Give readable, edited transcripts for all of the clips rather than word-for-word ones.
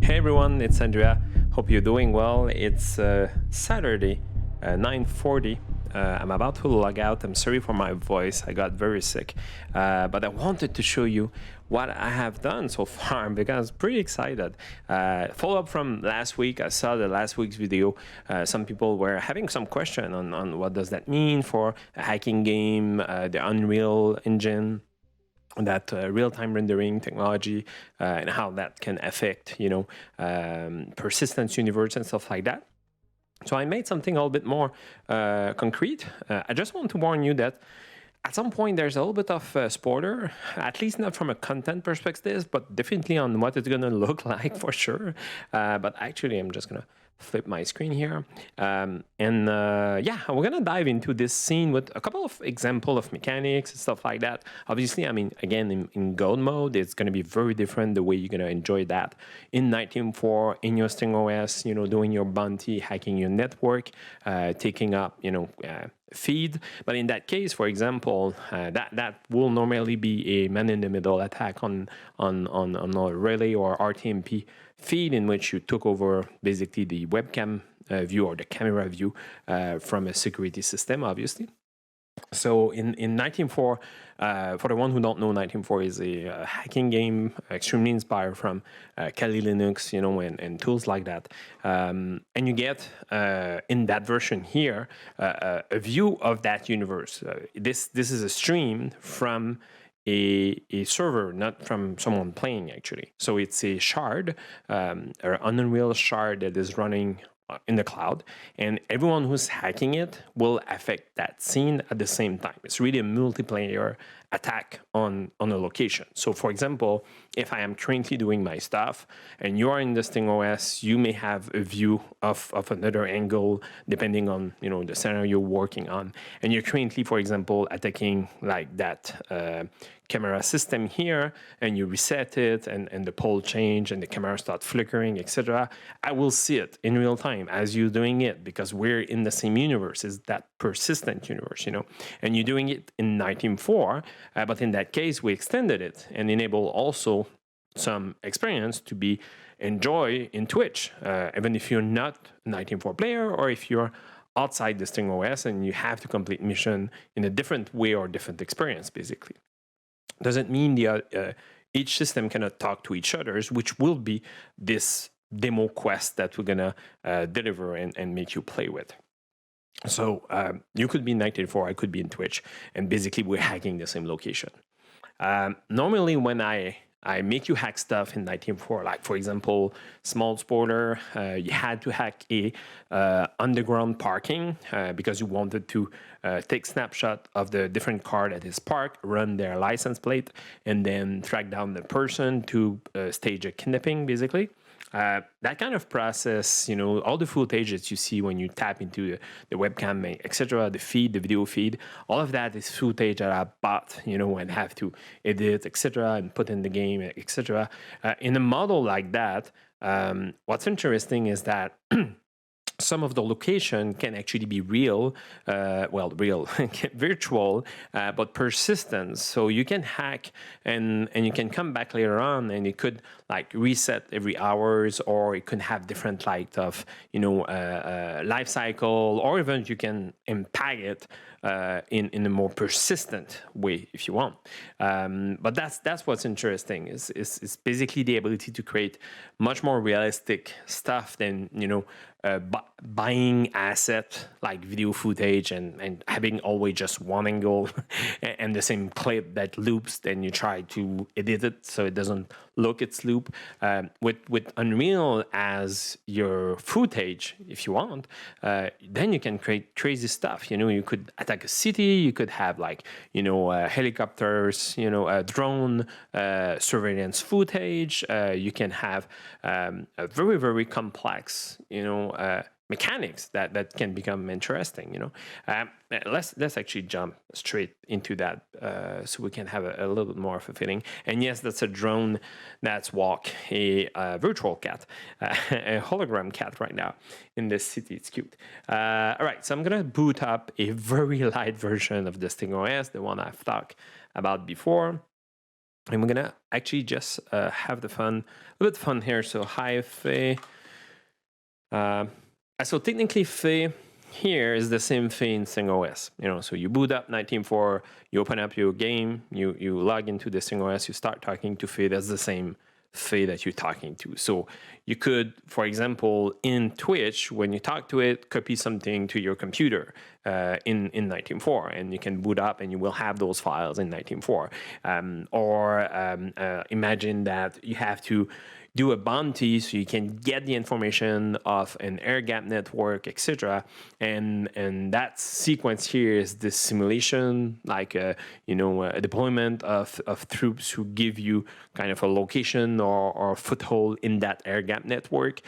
Hey everyone, it's Andrea. Hope you're doing well. It's Saturday, 9:40. I'm about to log out. I'm sorry for my voice. I got very sick. But I wanted to show you what I have done so far because I'm pretty excited. Follow up from last week. I saw the last week's video. Some people were having some question on what does that mean for a hacking game, the Unreal Engine, that real-time rendering technology, and how that can affect, persistence universe and stuff like that. So I made something a little bit more concrete. I just want to warn you that at some point there's a little bit of spoiler, at least not from a content perspective, but definitely on what it's going to look like for sure. But actually, I'm just going to flip my screen here. Yeah, we're going to dive into this scene with a couple of examples of mechanics and stuff like that. Obviously, I mean, again, in Gold mode, it's going to be very different the way you're going to enjoy that. In 19.4, in your StingOS, doing your bounty, hacking your network, taking up, feed. But in that case, for example, that will normally be a man-in-the-middle attack on a relay or RTMP feed in which you took over basically the webcam view or the camera view from a security system, obviously. So in 19.4, for the one who don't know, 19.4 is a hacking game extremely inspired from Kali Linux, and tools like that. And you get in that version here a view of that universe. This is a stream from a server, not from someone playing actually. So it's a shard, or an Unreal shard that is running in the cloud, and everyone who's hacking it will affect that scene at the same time. It's really a multiplayer attack on a location. So for example, if I am currently doing my stuff and you are in the StingOS, you may have a view of another angle depending on the scenario you're working on. And you're currently, for example, attacking like that camera system here, and you reset it and the pole change and the camera start flickering, etc. I will see it in real time as you're doing it because we're in the same universe. It's that persistent universe, and you're doing it in 19.4, but in that case, we extended it and enable also some experience to be enjoy in Twitch, even if you're not a 19.4 player or if you're outside the StingOS and you have to complete mission in a different way or different experience, basically. Doesn't mean each system cannot talk to each other's, which will be this demo quest that we're gonna deliver and make you play with. So you could be in 19.4, I could be in Twitch, and basically we're hacking the same location. Normally when I make you hack stuff in 19.4, like for example, small spoiler, you had to hack a underground parking because you wanted to take snapshot of the different car that is parked, run their license plate, and then track down the person to stage a kidnapping, basically. That kind of process, all the footage that you see when you tap into the webcam, etc., the video feed, all of that is footage that I bought, and have to edit, etc., and put in the game, etc. In a model like that, what's interesting is that some of the location can actually be real, virtual, but persistent. So you can hack and you can come back later on, and it could like reset every hours, or it could have different of life cycle, or even you can impact it in a more persistent way if you want. But that's what's interesting is basically the ability to create much more realistic stuff than buying asset like video footage and having always just one angle and the same clip that loops. Then you try to edit it so it doesn't look its loop. With Unreal as your footage, if you want, then you can create crazy stuff. You could attack a city. You could have helicopters, drone surveillance footage. You can have a very, very complex, mechanics that can become interesting. Let's actually jump straight into that so we can have a little bit more of a feeling. And yes, that's a drone that's walk a virtual cat, a hologram cat right now in this city. It's cute. All right, so I'm gonna boot up a very light version of the StingOS, the one I've talked about before. And we're gonna actually just have a little bit fun here. So hi Faye. So technically Faye here is the same thing in SingOS. So you boot up 19.4, you open up your game, you log into the SingOS, you start talking to Faye. That's the same Faye that you're talking to. So you could, for example, in Twitch, when you talk to it, copy something to your computer in 19.4, and you can boot up and you will have those files in 19.4. Or imagine that you have to do a bounty so you can get the information of an air gap network, etc. And that sequence here is the simulation, like a deployment of troops who give you kind of a location or foothold in that air gap network.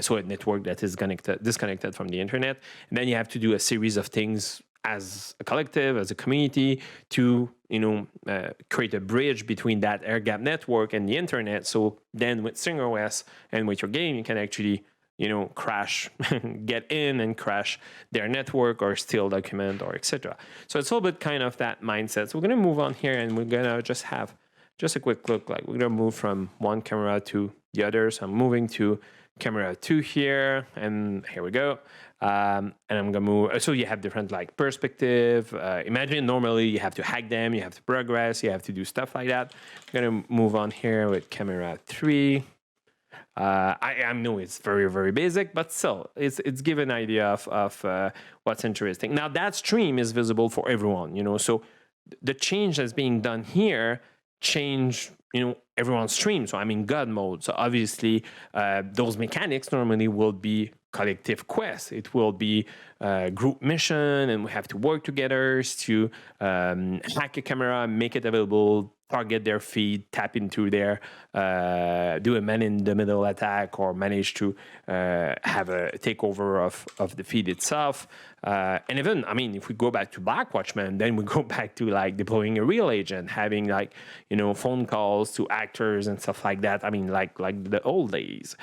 So a network that is disconnected from the internet. And then you have to do a series of things as a collective, as a community, to create a bridge between that air gap network and the internet. So then with SingOS and with your game, you can actually crash, get in and crash their network or steal document or etc. So it's a little bit kind of that mindset. So we're gonna move on here and we're gonna just have a quick look. Like we're gonna move from one camera to the other. So I'm moving to camera 2 here, and here we go. And I'm gonna move. So you have different like perspective. Imagine normally you have to hack them, you have to progress, you have to do stuff like that. I'm gonna move on here with camera 3. I know it's very, very basic, but still, it's give an idea of what's interesting. Now that stream is visible for everyone, so the change that's being done here change everyone's stream. So I'm in God mode. So obviously those mechanics normally will be collective quests. It will be group mission, and we have to work together to hack a camera, make it available, target their feed, tap into their, do a man-in-the-middle attack, or manage to have a takeover of the feed itself. And even, if we go back to Blackwatchman, then we go back to like deploying a real agent, having like, phone calls to actors and stuff like that. Like the old days.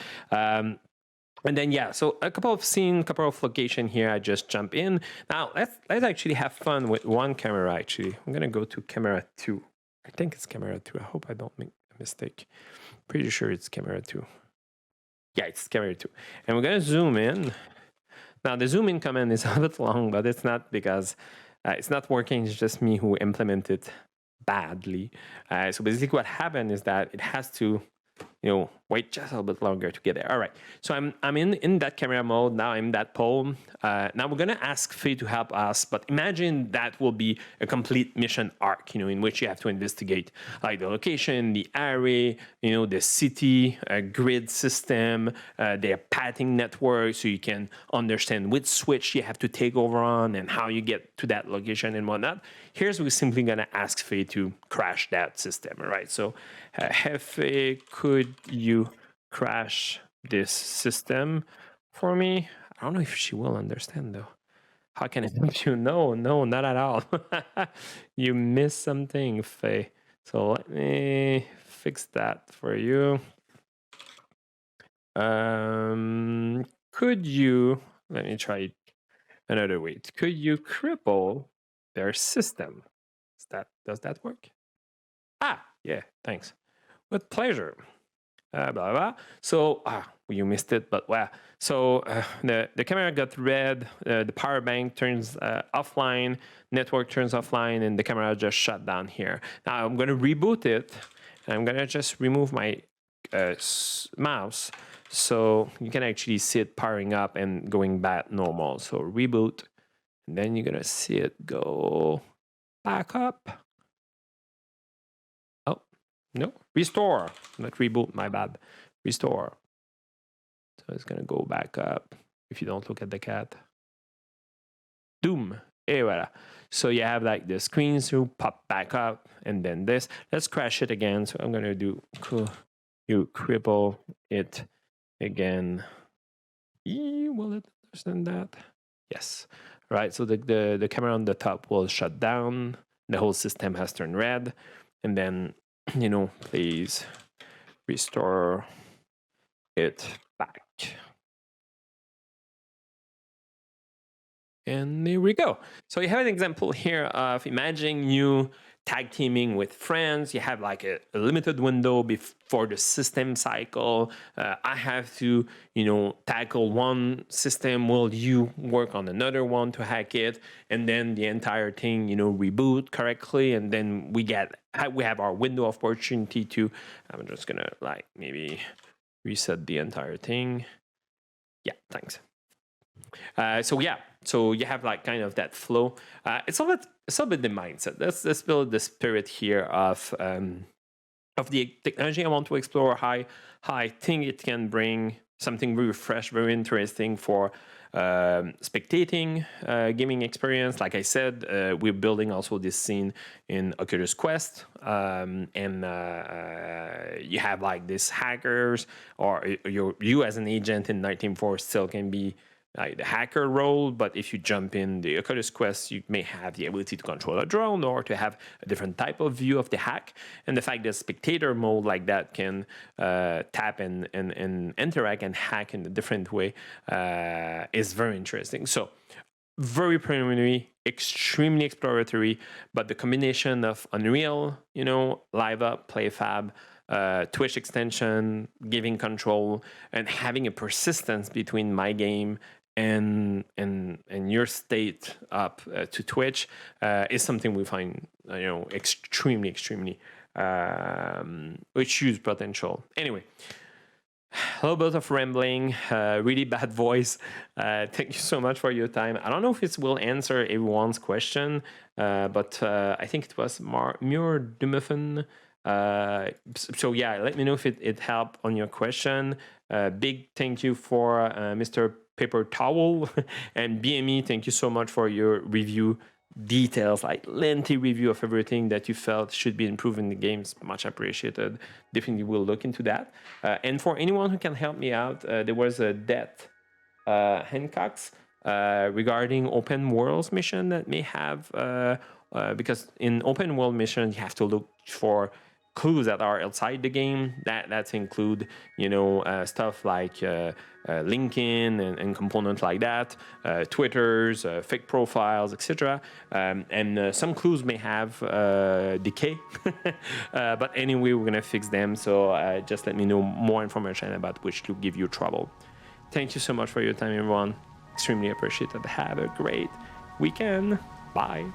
And then, so a couple of scenes, couple of location here. I just jump in. Now, let's actually have fun with one camera, actually. I'm going to go to camera 2. I think it's camera 2. I hope I don't make a mistake. Pretty sure it's camera 2. Yeah, it's camera 2. And we're going to zoom in. Now, the zoom in command is a bit long, but it's not because it's not working. It's just me who implemented badly. So basically what happened is that it has to wait just a little bit longer to get there. All right, so I'm in that camera mode now. I'm in that pole. Now we're gonna ask Faye to help us, but imagine that will be a complete mission arc, in which you have to investigate like the location, the array, the city, grid system, their pathing network, so you can understand which switch you have to take over on and how you get to that location and whatnot. Here's we're simply gonna ask Faye to crash that system, right? So, Faye, could you crash this system for me? I don't know if she will understand though. How can I help you? No, not at all. You missed something, Faye. So let me fix that for you. Could you, let me try another way. Could you cripple their system? Does that work? Yeah, thanks. With pleasure. Blah, blah. So, you missed it, but wow. So the camera got red, the power bank turns offline, network turns offline, and the camera just shut down here. Now I'm gonna reboot it, and I'm gonna just remove my mouse, so you can actually see it powering up and going back normal. So reboot, and then you're gonna see it go back up. No, restore, not reboot, my bad. Restore. So it's gonna go back up if you don't look at the cat. Doom. Et voilà. So you have like the screens to pop back up, and then this. Let's crash it again. So I'm gonna do you cripple it again. Will it understand that? Yes. Right. So the camera on the top will shut down. The whole system has turned red, and then please restore it back. And there we go. So you have an example here of imagining you tag teaming with friends. You have like a limited window before the system cycle. I have to, tackle one system while you work on another one to hack it, and then the entire thing, reboot correctly, and then we have our window of opportunity to. I'm just gonna like maybe reset the entire thing. Yeah, thanks. So you have like kind of that flow. It's a bit the mindset. Let's build the spirit here of the technology I want to explore. How I think it can bring something very fresh, very interesting for spectating gaming experience. Like I said, we're building also this scene in Oculus Quest, and you have like these hackers, or you as an agent in 19.4 still can be like the hacker role, but if you jump in the Oculus Quest, you may have the ability to control a drone or to have a different type of view of the hack. And the fact that spectator mode like that can tap and interact and hack in a different way is very interesting. So very preliminary, extremely exploratory, but the combination of Unreal, Live Up, PlayFab, Twitch extension, giving control, and having a persistence between my game and your state up to Twitch is something we find extremely with huge potential. Anyway, a little bit of rambling, really bad voice. Thank you so much for your time. I don't know if it will answer everyone's question, but I think it was Muir Dumofen. So yeah, let me know if it helped on your question. Big thank you for Mr. Paper Towel and BME. Thank you so much for your review details, like lengthy review of everything that you felt should be improved in the games. Much appreciated. Definitely will look into that. And for anyone who can help me out, there was a Det Hancock's regarding open worlds mission that may have because in open world mission you have to look for clues that are outside the game. That's include stuff like linking and components like that, Twitters, fake profiles, etc. And some clues may have decay, but anyway, we're gonna fix them. So just let me know more information about which to give you trouble. Thank you so much for your time, everyone. Extremely appreciated. Have a great weekend. Bye.